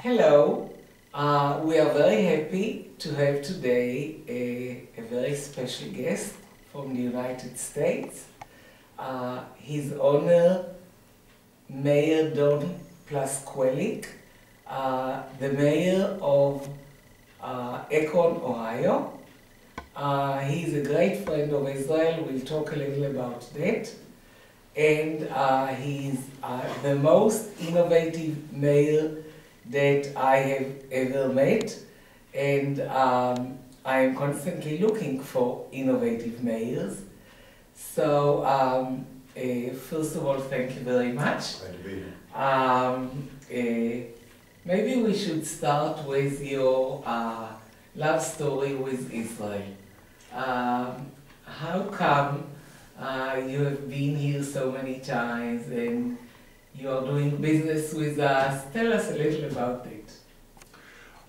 Hello, we are very happy to have today a very special guest from the United States. His Honor Mayor Don Plusquellic, the Mayor of Akron, Ohio. He's a great friend of Israel. We'll talk a little about that. And he's the most innovative mayor that I have ever met. And I am constantly looking for innovative mayors. So first of all, thank you very much. Glad to be here. Maybe we should start with your love story with Israel. How come you have been here so many times and you are doing business with us? Tell us a little about it.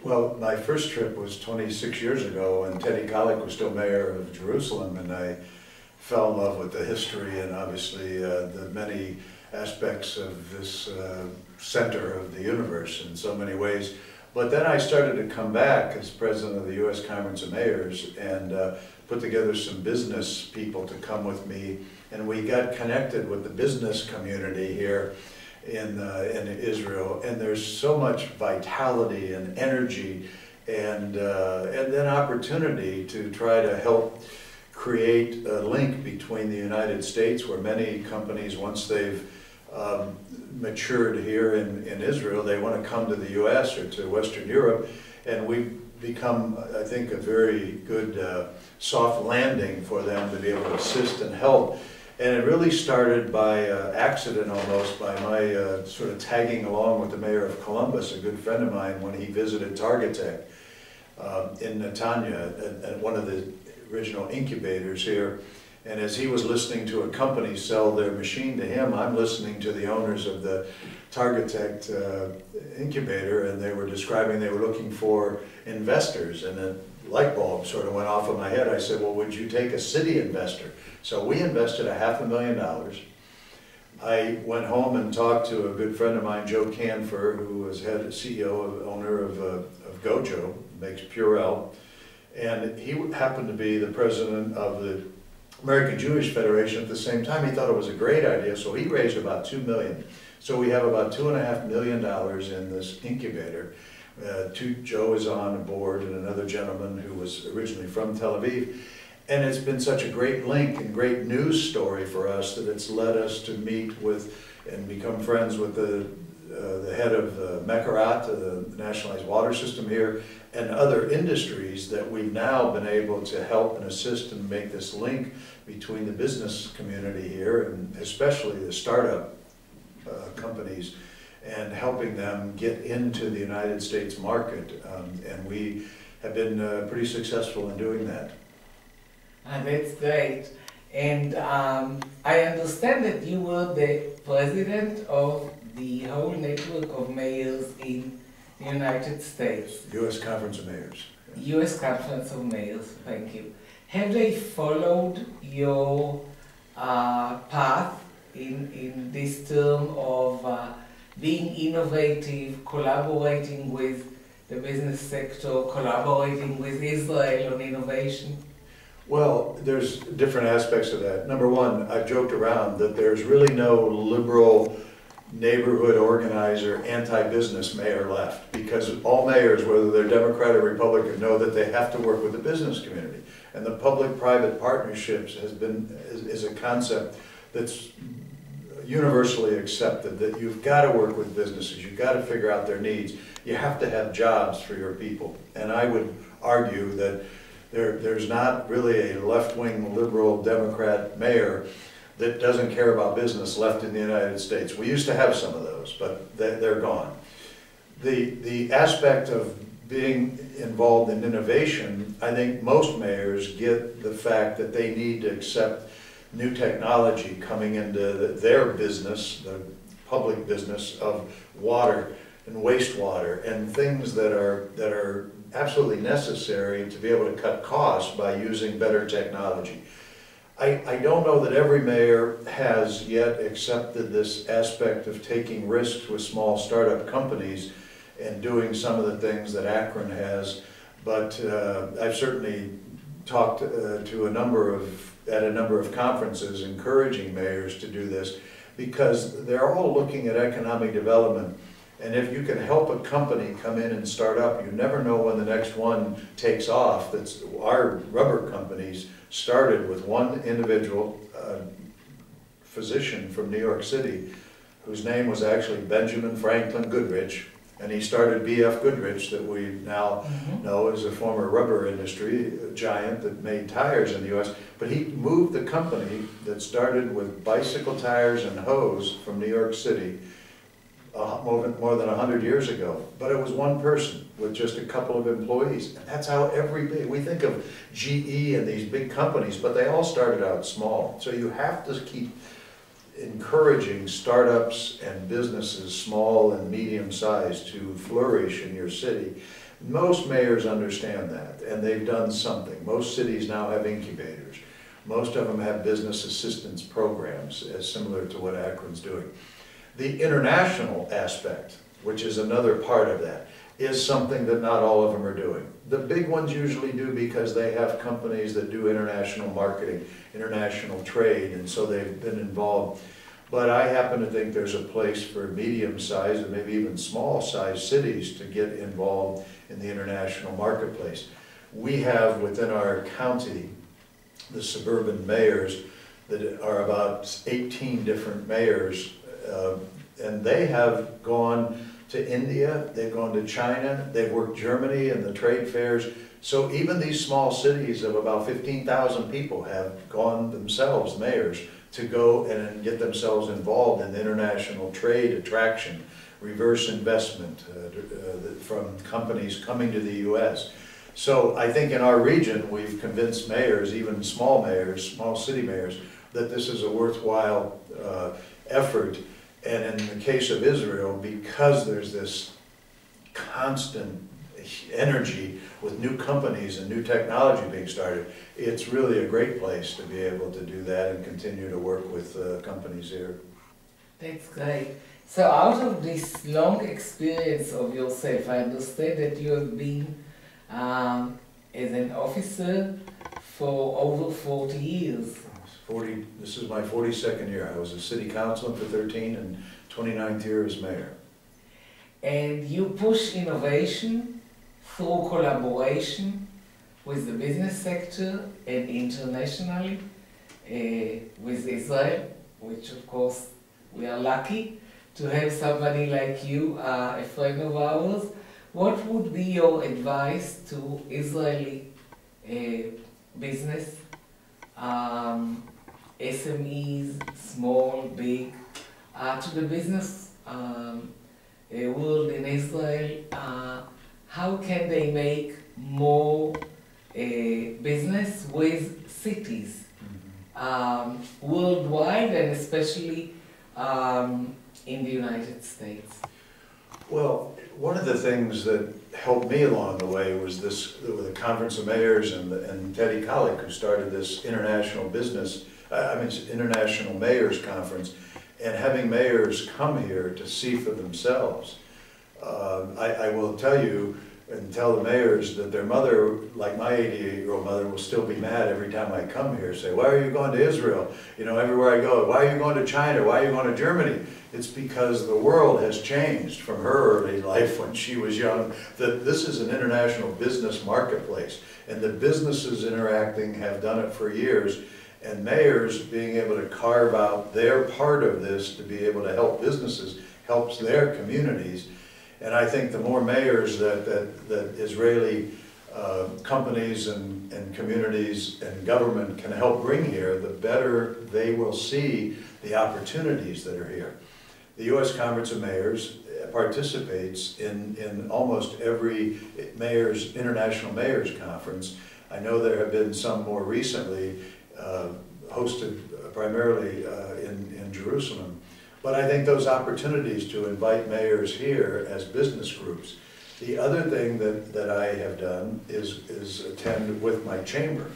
Well, my first trip was 26 years ago when Teddy Kollek was still mayor of Jerusalem, and I fell in love with the history and obviously the many aspects of this center of the universe in so many ways. But then I started to come back as president of the U.S. Conference of Mayors and put together some business people to come with me, and we got connected with the business community here in Israel, and there's so much vitality and energy and then opportunity to try to help create a link between the United States, where many companies, once they've matured here in Israel, they want to come to the U.S. or to Western Europe, and we've become, I think, a very good soft landing for them to be able to assist and help. And it really started by accident almost, by my sort of tagging along with the mayor of Columbus, a good friend of mine, when he visited Targetech in Netanya, at one of the original incubators here. And as he was listening to a company sell their machine to him, I'm listening to the owners of the Targetech incubator, and they were describing they were looking for investors, and a light bulb sort of went off in my head. I said, well, would you take a city investor? So we invested $500,000. I went home and talked to a good friend of mine, Joe Canfor, who was CEO, owner of Gojo, makes Purell, and he happened to be the president of the American Jewish Federation at the same time. He thought it was a great idea, so he raised about $2 million. So we have about $2.5 million in this incubator. Joe is on board, and another gentleman who was originally from Tel Aviv. And it's been such a great link and great news story for us that it's led us to meet with and become friends with the head of Mekarat, the nationalized water system here, and other industries that we've now been able to help and assist and make this link between the business community here, and especially the startup companies, and helping them get into the United States market. And we have been pretty successful in doing that. That's great. And I understand that you were the president of the whole network of mayors in the United States. U.S. Conference of Mayors. U.S. Conference of Mayors, thank you. Have they followed your path in this term of being innovative, collaborating with the business sector, collaborating with Israel on innovation? Well, there's different aspects of that. Number one, I've joked around that there's really no liberal neighborhood organizer, anti-business mayor left, because all mayors, whether they're Democrat or Republican, know that they have to work with the business community. And the public-private partnerships is a concept that's universally accepted, that you've got to work with businesses, you've got to figure out their needs, you have to have jobs for your people. And I would argue that there's not really a left-wing liberal Democrat mayor that doesn't care about business left in the United States. We used to have some of those, but they're gone. The aspect of being involved in innovation, I think most mayors get the fact that they need to accept new technology coming into their business, the public business of water and wastewater, and things that are absolutely necessary to be able to cut costs by using better technology. I don't know that every mayor has yet accepted this aspect of taking risks with small startup companies and doing some of the things that Akron has. But I've certainly talked to a number of conferences encouraging mayors to do this, because they're all looking at economic development. And if you can help a company come in and start up, you never know when the next one takes off. Our rubber companies started with one individual, physician from New York City, whose name was actually Benjamin Franklin Goodrich, and he started B.F. Goodrich, that we now know is a former rubber industry giant that made tires in the U.S. But he moved the company that started with bicycle tires and hose from New York City more than 100 years ago. But it was one person with just a couple of employees. And that's how we think of GE and these big companies, but they all started out small. So you have to keep encouraging startups and businesses, small and medium-sized, to flourish in your city. Most mayors understand that, and they've done something. Most cities now have incubators. Most of them have business assistance programs, as similar to what Akron's doing. The international aspect, which is another part of that, is something that not all of them are doing. The big ones usually do because they have companies that do international marketing, international trade, and so they've been involved. But I happen to think there's a place for medium-sized and maybe even small-sized cities to get involved in the international marketplace. We have within our county the suburban mayors that are about 18 different mayors, and they have gone to India, they've gone to China, they've worked Germany in the trade fairs. So even these small cities of about 15,000 people have gone themselves, mayors, to go and get themselves involved in international trade attraction, reverse investment from companies coming to the U.S. So I think in our region we've convinced mayors, even small mayors, small city mayors, that this is a worthwhile effort. And in the case of Israel, because there's this constant energy with new companies and new technology being started, it's really a great place to be able to do that and continue to work with companies here. That's great. So out of this long experience of yourself, I understand that you have been as an officer for over 40 years. This is my 42nd year. I was a city councilman for 13 and 29th year as mayor. And you push innovation through collaboration with the business sector and internationally with Israel, which of course we are lucky to have somebody like you, a friend of ours. What would be your advice to Israeli business, SMEs, small, big, to the business world in Israel? How can they make more business with cities worldwide and especially in the United States? Well, one of the things that helped me along the way was the Conference of Mayors and Teddy Kollek, who started this international international mayors conference, and having mayors come here to see for themselves. I will tell you and tell the mayors that their mother, like my 88-year-old mother, will still be mad every time I come here, say, why are you going to Israel? You know, everywhere I go, why are you going to China? Why are you going to Germany? It's because the world has changed from her early life when she was young, that this is an international business marketplace, and the businesses interacting have done it for years, and mayors being able to carve out their part of this to be able to help businesses helps their communities. And I think the more mayors that Israeli companies and communities and government can help bring here, the better they will see the opportunities that are here. The U.S. Conference of Mayors participates in almost every international mayors conference. I know there have been some more recently hosted primarily in Jerusalem. But I think those opportunities to invite mayors here as business groups. The other thing that I have done is attend with my chamber.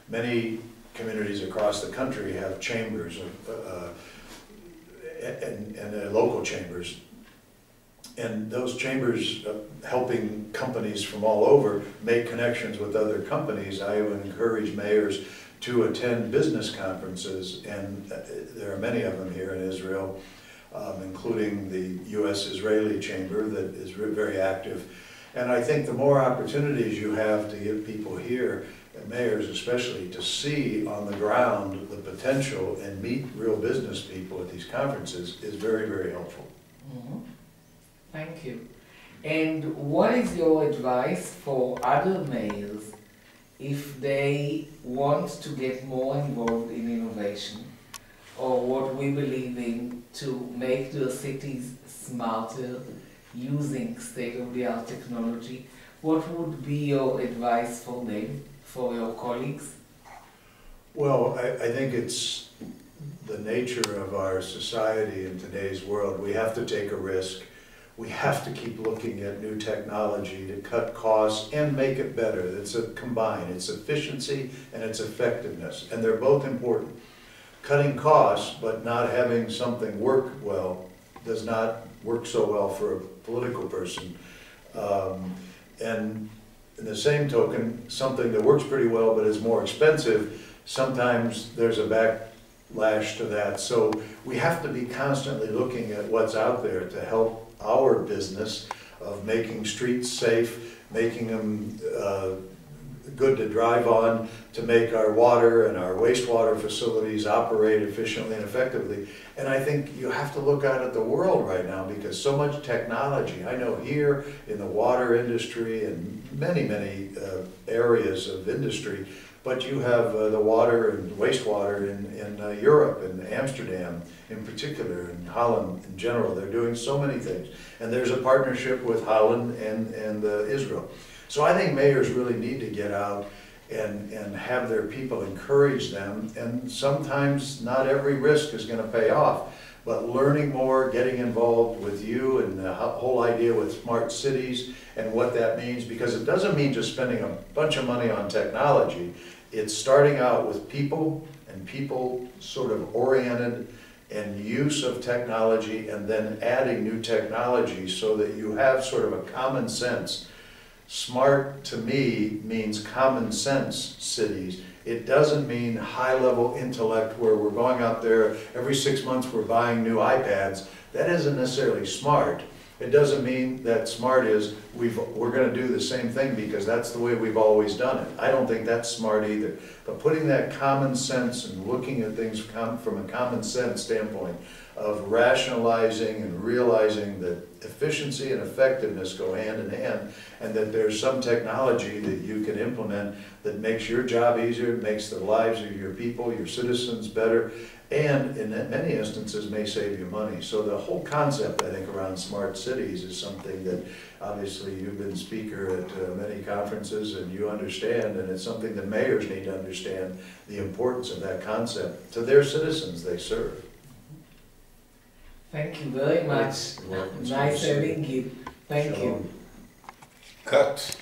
Many communities across the country have chambers and local chambers. And those chambers helping companies from all over make connections with other companies. I would encourage mayors to attend business conferences, and there are many of them here in Israel, including the U.S.-Israeli Chamber that is very active. And I think the more opportunities you have to give people here, mayors especially, to see on the ground the potential and meet real business people at these conferences is very, very helpful. Mm-hmm. Thank you. And what is your advice for other mayors if they want to get more involved in innovation, or what we believe in to make their cities smarter using state-of-the-art technology? What would be your advice for them, for your colleagues? Well, I think it's the nature of our society in today's world. We have to take a risk. We have to keep looking at new technology to cut costs and make it better. It's a combine. It's efficiency and it's effectiveness, and they're both important. Cutting costs but not having something work well does not work so well for a political person. And in the same token, something that works pretty well but is more expensive, sometimes there's a backlash to that. So we have to be constantly looking at what's out there to help our business of making streets safe, making them good to drive on, to make our water and our wastewater facilities operate efficiently and effectively. And I think you have to look out at the world right now, because so much technology, I know here in the water industry and many areas of industry, but you have the water and wastewater in Europe, in Amsterdam in particular, in Holland in general. They're doing so many things. And there's a partnership with Holland and Israel. So I think mayors really need to get out and have their people encourage them. And sometimes not every risk is going to pay off. But learning more, getting involved with you and the whole idea with smart cities and what that means, because it doesn't mean just spending a bunch of money on technology. It's starting out with people, and people sort of oriented and use of technology, and then adding new technology so that you have sort of a common sense. Smart to me means common sense cities. It doesn't mean high-level intellect where we're going out there every 6 months we're buying new iPads. That isn't necessarily smart. It doesn't mean that smart is we're going to do the same thing because that's the way we've always done it. I don't think that's smart either. But putting that common sense and looking at things from a common sense standpoint of rationalizing and realizing that efficiency and effectiveness go hand in hand, and that there's some technology that you can implement that makes your job easier, makes the lives of your people, your citizens better, and in many instances may save you money. So the whole concept, I think, around smart cities is something that obviously you've been speaker at many conferences and you understand, and it's something that mayors need to understand the importance of that concept to their citizens they serve. Thank you very much. Nice having you. Thank you. Cut.